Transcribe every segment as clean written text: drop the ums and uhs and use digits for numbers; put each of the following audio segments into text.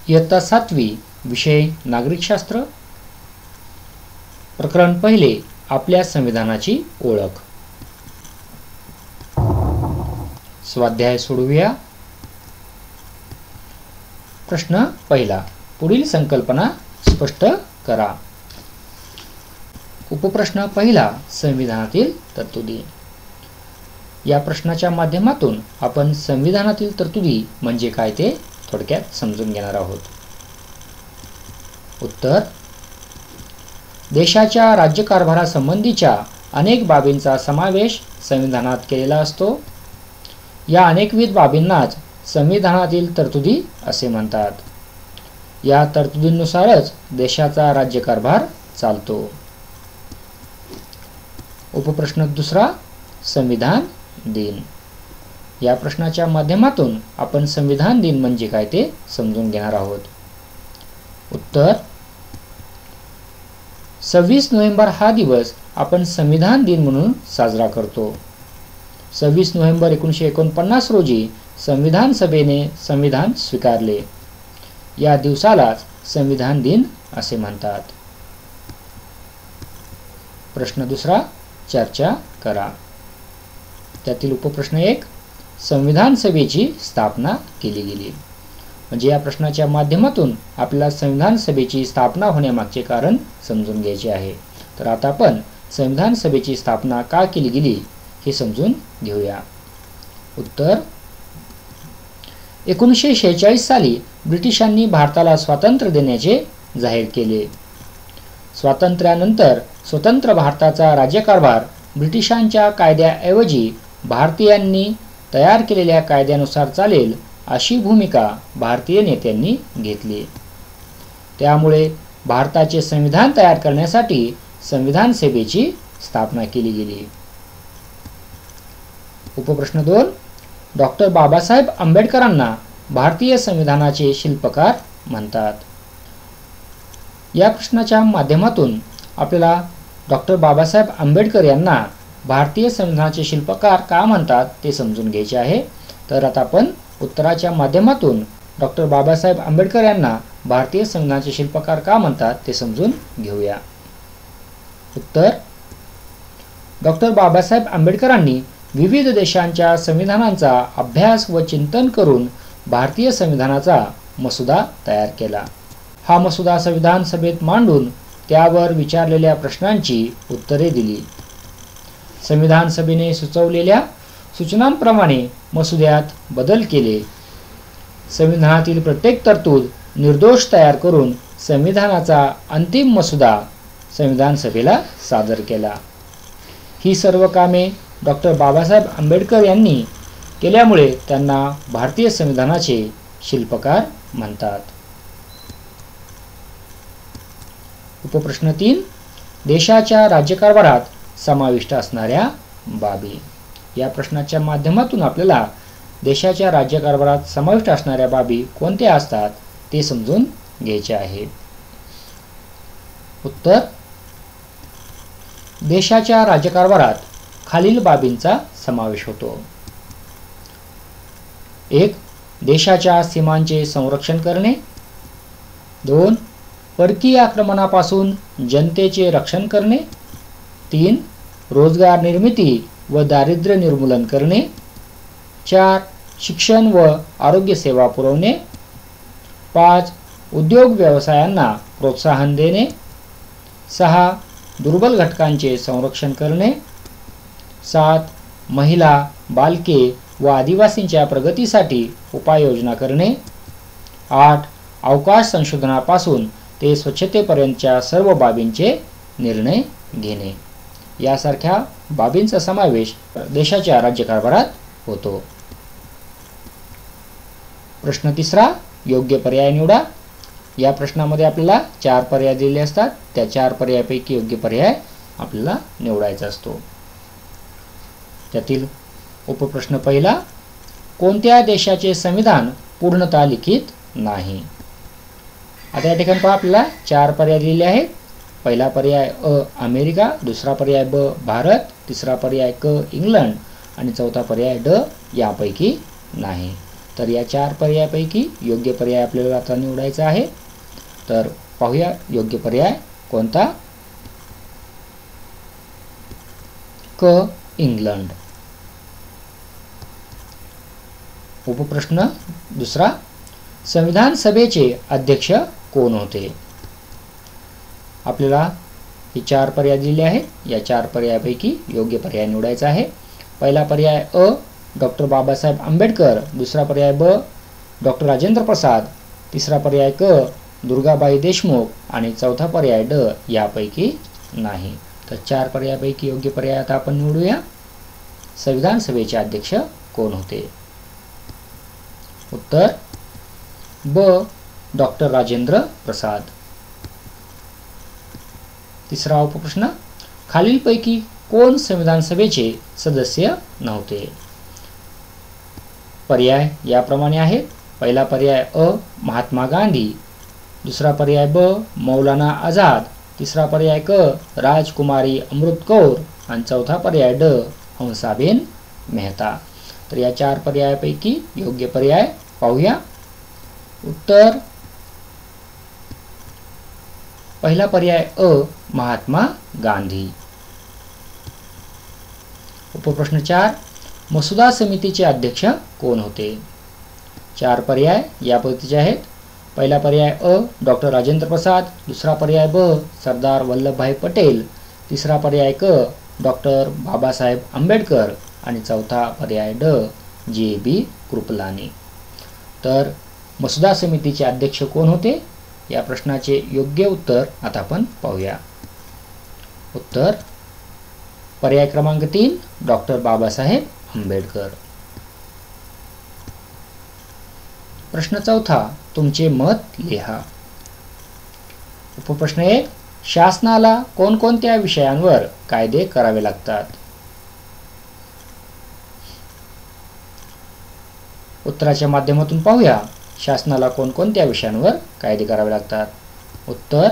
इयत्ता 7वी विषय नागरिकशास्त्र प्रकरण पहिले आपल्या संविधानाची ओळख। स्वाध्याय सोडवूया। प्रश्न पहिला, पुढील संकल्पना स्पष्ट करा। उपप्रश्न पहिला, संविधानातील तरतुदी। या प्रश्नाच्या माध्यमातून आपण संविधानातील तरतुदी म्हणजे काय ते थोडक्यात समजून घेणार आहोत। उत्तर, देशाच्या राज्यकारभारासंबंधीच्या अनेक बाबींचा समावेश संविधानात केलेला असतो। या अनेकविध बाबींनाच संविधानातील तरतुदी असे म्हणतात। या तरतुदींनुसारच देशाचा राज्यकारभार चालतो। उपप्रश्न दुसरा, संविधान दिन। या प्रश्नाच्या माध्यमातून आपण संविधान दिन म्हणजे काय ते समजून घेणार आहोत। उत्तर, 26 नोव्हेंबर हा दिवस आपण संविधान दिन म्हणून साजरा करतो। 26 नोव्हेंबर 1949 रोजी संविधान सभेने संविधान स्वीकारले। या दिवसालाच संविधान दिन असे म्हणतात। प्रश्न दुसरा, चर्चा करा। त्यातील उपप्रश्न 1, संविधान सभेची स्थापना केली गेली। म्हणजे या प्रश्नाच्या माध्यमातून आपल्याला संविधान सभेची स्थापना होण्यामागचे कारण समजून घ्यायचे आहे। तर आता आपण संविधान सभेची स्थापना का केली गेली हे समजून घेऊया। उत्तर, 1946 साली ब्रिटिशांनी भारताला स्वातंत्र्य देण्याचे जाहीर केले। स्वातंत्र्यानंतर स्वतंत्र भारताचा राज्यकारभार ब्रिटिशांच्या कायद्याऐवजी भारतीयांनी तयार केलेल्या कायद्यानुसार चालेल अशी भूमिका भारतीय नेत्यांनी घेतली। त्यामुळे भारताचे संविधान तयार करण्यासाठी संविधान सभेची स्थापना केली गेली। उपप्रश्न 2, डॉक्टर बाबासाहेब आंबेडकरांना भारतीय संविधानाचे शिल्पकार म्हणतात। या प्रश्नाच्या माध्यमातून आपल्याला डॉक्टर बाबासाहेब आंबेडकर यांना भारतीय संविधानाचे शिल्पकार का म्हणतात ते समजून घ्यायचे आहे। तर आता आपण उत्तराच्या माध्यमातून डॉक्टर बाबासाहेब आंबेडकर यांना भारतीय संविधानाचे शिल्पकार का म्हणतात ते समजून घेऊया। उत्तर, डॉक्टर बाबासाहेब आंबेडकरांनी विविध देशांच्या संविधानांचा अभ्यास व चिंतन करून भारतीय संविधानाचा मसुदा तयार केला। हा मसुदा संविधान सभेत मांडून त्यावर विचारलेल्या प्रश्नांची उत्तरे दिली। संविधान सभेने सुचवलेल्या सूचनांप्रमाणे मसुद्यात बदल केले। संविधानातील प्रत्येक तरतूद निर्दोष तयार करून संविधानाचा अंतिम मसुदा संविधान सभेला सादर केला। ही सर्व कामे डॉक्टर बाबासाहेब आंबेडकर यांनी केल्यामुळे त्यांना भारतीय संविधानाचे शिल्पकार म्हणतात। उपप्रश्न 3, देशाच्या राज्यकारभारात समाविष्ट असणाऱ्या बाबी। या प्रश्नाच्या माध्यमातून आपल्याला देशाच्या राज्यकारभारात समाविष्ट असणाऱ्या बाबी कोणत्या असतात ते समजून घ्यायचे आहे। उत्तर, देशाच्या राज्यकारभारात खालील बाबींचा समावेश होतो। 1, देशाच्या सीमांचे संरक्षण करणे। 2, परकीय आक्रमणापासून जनतेचे रक्षण करणे। 3, रोजगार निर्मिती व दारिद्र्य निर्मूलन करणे। 4, शिक्षण व आरोग्य सेवा पुरवणे। 5, उद्योग व्यवसायांना प्रोत्साहन देणे। 6, दुर्बल घटकांचे संरक्षण करणे। 7, महिला, बालके व आदिवासींच्या प्रगतीसाठी उपाययोजना करणे। 8, अवकाश संशोधनापासून ते स्वच्छतेपर्यंतच्या सर्व बाबींचे निर्णय घेणे। यासारख्या बाबींचा समावेश देशाच्या राज्यकारभारात होतो। प्रश्न 3, योग्य पर्याय निवडा। या प्रश्नामध्ये आपल्याला 4 पर्याय दिलेले असतात। त्या 4 पर्यायापैकी योग्य पर्याय आपल्याला निवडायचा असतो। त्यातील उपप्रश्न पहिला, कोणत्या देशाचे संविधान पूर्णतः लिखित नाही। आता या ठिकाणी पहा आपल्याला 4 पर्याय दिलेले आहेत। पहिला पर्याय अ अमेरिका, दुसरा पर्याय ब भारत, तिसरा पर्याय क इंग्लंड आणि चौथा पर्याय ड यापैकी नाही। तर या 4 पर्यायापैकी योग्य पर्याय आपल्याला आता निवडायचा आहे. तर पाहूया योग्य पर्याय कोणता. क इंग्लंड. उपप्रश्न दुसरा, संविधान सभेचे अध्यक्ष कोण होते. आपल्याला हे 4 पर्याय दिले आहेत. या 4 पर्यायापैकी योग्य पर्याय निवडायचा आहे. पहिला पर्याय अ डॉक्टर बाबासाहेब आंबेडकर, दुसरा पर्याय ब डॉक्टर राजेंद्र प्रसाद, तिसरा पर्याय क दुर्गाबाई देशमुख आणि चौथा पर्याय ड यापैकी नाही. तर 4 पर्यायापैकी योग्य पर्याय आता आपण निवडूया. संविधान सभेचे अध्यक्ष कोण होते. उत्तर ब डॉक्टर राजेंद्र प्रसाद. तिसरा उपप्रश्न, खालीलपैकी कोण संविधान सभेचे सदस्य नव्हते. पर्याय याप्रमाणे आहेत. पहिला पर्याय अ महात्मा गांधी, दुसरा पर्याय ब मौलाना आझाद, तिसरा पर्याय क राजकुमारी अमृत कौर आणि चौथा पर्याय ड हंसाबेन मेहता. तर या 4 पर्यायापैकी योग्य पर्याय पाहूया. उत्तर पहिला पर्याय अ महात्मा गांधी. उपप्रश्न 4, मसुदा समितीचे अध्यक्ष कोण होते. 4 पर्याय या पद्धतीचे आहेत. पहिला पर्याय अ डॉक्टर राजेंद्र प्रसाद, दुसरा पर्याय ब सरदार वल्लभभाई पटेल, तिसरा पर्याय क डॉक्टर बाबासाहेब आंबेडकर आणि चौथा पर्याय ड जे बी कृपलानी. तर मसुदा समितीचे अध्यक्ष कोण होते या प्रश्नाचे योग्य उत्तर आता आपण पाहूया. उत्तर पर्याय क्रमांक 3 डॉक्टर बाबासाहेब आंबेडकर. प्रश्न चौथा, तुमचे मत लिहा. उपप्रश्न 1, शासनाला कोणकोणत्या विषयांवर कायदे करावे लागतात. उत्तराच्या माध्यमातून पाहूया. शासनाला कोणकोणत्या विषयांवर कायदे करावे लागतात. उत्तर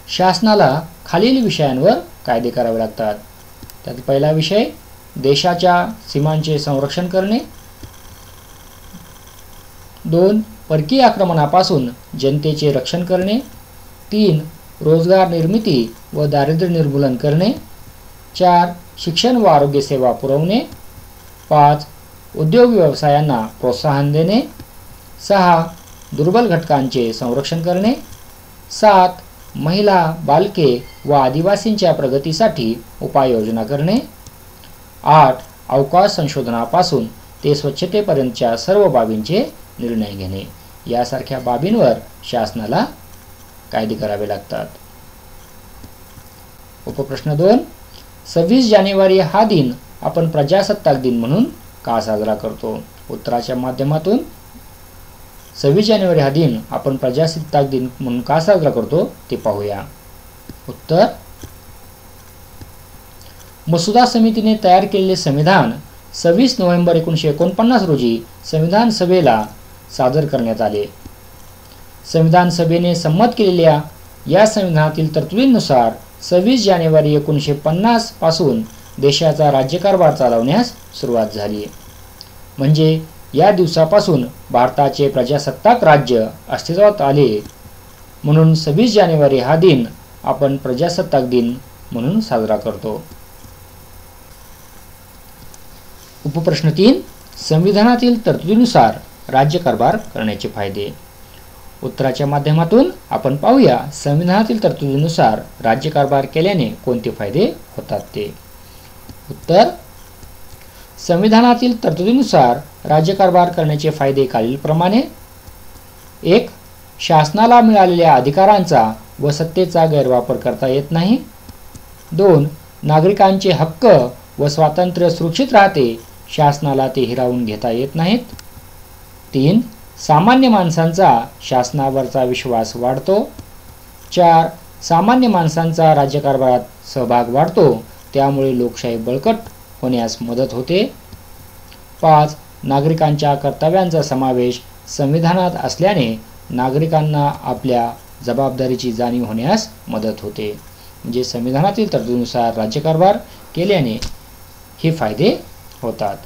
शासनाला खालील विषयांवर कायदे करावे लागतात. त्यात पहिला विषय देशाच्या सीमांचे संरक्षण करणे. 2 परकीय आक्रमणापासून जनतेचे रक्षण करणे. 3 रोजगार निर्मिती व दारिद्र्य निर्मूलन करणे. 4 शिक्षण व आरोग्य सेवा पुरवणे. 5 उद्योग व्यवसायांना प्रोत्साहन देणे. 6 दुर्बल घटकांचे संरक्षण करणे. 7 महिला, बालके व आदिवासींच्या प्रगतीसाठी उपाययोजना करणे. 8 अवकाश संशोधनापासून ते स्वच्छतेपर्यंतच्या सर्व बाबींचे निर्णय घेणे. यासारख्या बाबींवर शासनाला कायदे करावे लागतात. उपप्रश्न 2, 26 जानेवारी हा दिन आपण प्रजासत्ताक दिन म्हणून का साजरा करतो. उत्तराच्या माध्यमातून 26 जानेवारी हा दिन आपण प्रजासत्ताक दिन म्हणून का साजरा करतो ते पाहूया. उत्तर मसुदा समितीने तयार केलेले संविधान 26 नोव्हेंबर 1949 रोजी संविधान सभेला सादर करण्यात आले. संविधान सभेने संमत केलेल्या या संविधानातील तरतुदींनुसार 26 जानेवारी 1950 पासून देशाचा राज्यकारभार चालवण्यास सुरुवात झाली. म्हणजे या दिवसापासून भारताचे प्रजासत्ताक राज्य अस्तित्वात आले. म्हणून 26 जानेवारी हा दिन आपण प्रजासत्ताक दिन म्हणून साजरा करतो. उपप्रश्न 3, संविधानातील तरतुदीनुसार राज्यकारभार करण्याचे फायदे. उत्तराच्या माध्यमातून आपण पाहूया संविधानातील तरतुदीनुसार राज्यकारभार केल्याने कोणते फायदे होतात ते. उत्तर संविधानातील तरतुदीनुसार राज्यकारभार करण्याचे फायदे खालीलप्रमाणे. 1 शासनाला मिळालेल्या अधिकारांचा व सत्तेचा गैरवापर करता येत नाही. 2 नागरिकांचे हक्क व स्वातंत्र्य सुरक्षित राहते, शासनाला ते हिरावून घेता येत नाहीत. 3 सामान्य माणसांचा शासनावरचा विश्वास वाढतो. 4 सामान्य माणसांचा राज्यकारभारात सहभाग वाढतो, त्यामुळे लोकशाही बळकट होण्यास मदत होते. 5 नागरिकांच्या कर्तव्यांचा समावेश संविधानात असल्याने नागरिकांना आपल्या जबाबदारीची जाणीव होण्यास मदत होते. म्हणजे संविधानातील तरतुदीनुसार राज्यकारभार केल्याने हे फायदे होतात.